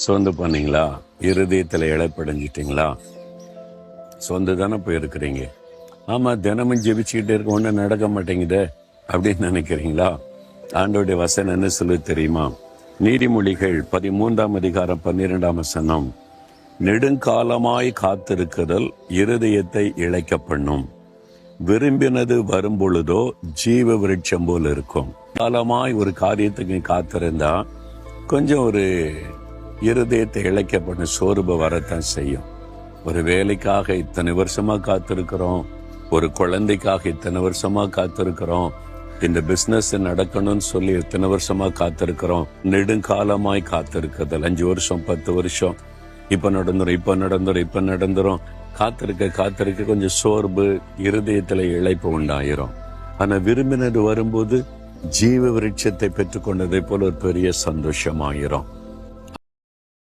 சோர்ந்து போனீங்களா? இருதயத்தில் இழைப்படைஞ்சிட்டிங்களா? சோர்ந்து தானே போயிருக்கிறீங்க. ஆமாம், தினமும் ஜெபிச்சுக்கிட்டே இருக்க ஒன்றும் நடக்க மாட்டேங்குதே அப்படின்னு நினைக்கிறீங்களா? ஆண்டோடைய வசனம் என்ன சொல்லு தெரியுமா? நீதிமொழிகள் 13:12 நெடுங்காலமாய் காத்திருக்கிறல் இருதயத்தை இழைக்க பண்ணும், விரும்பினது வரும்பொழுதோ ஜீவ விருட்சம் போல் இருக்கும். காலமாய் ஒரு காரியத்துக்கு காத்திருந்தா கொஞ்சம் ஒரு இருதயத்தை இழைக்கப்பட்ட சோர்வு வரத்தான் செய்யும். ஒரு வேலைக்காக இத்தனை வருஷமா காத்திருக்கிறோம், ஒரு குழந்தைக்காக இத்தனை வருஷமா காத்திருக்கிறோம், இந்த பிசினஸ் நடக்கணும்னு சொல்லி இத்தனை வருஷமா காத்திருக்கிறோம். நெடுங்காலமாய் காத்திருக்கிறதுல 5 வருஷம் 10 வருஷம் இப்ப நடந்துரும். காத்திருக்க கொஞ்சம் சோர்வு, இருதயத்துல இழைப்பு உண்டாயிரும். ஆனா விரும்பினது வரும்போது ஜீவ விருட்சத்தை பெற்றுக்கொண்டதை போல ஒரு பெரிய சந்தோஷமாயிரும்.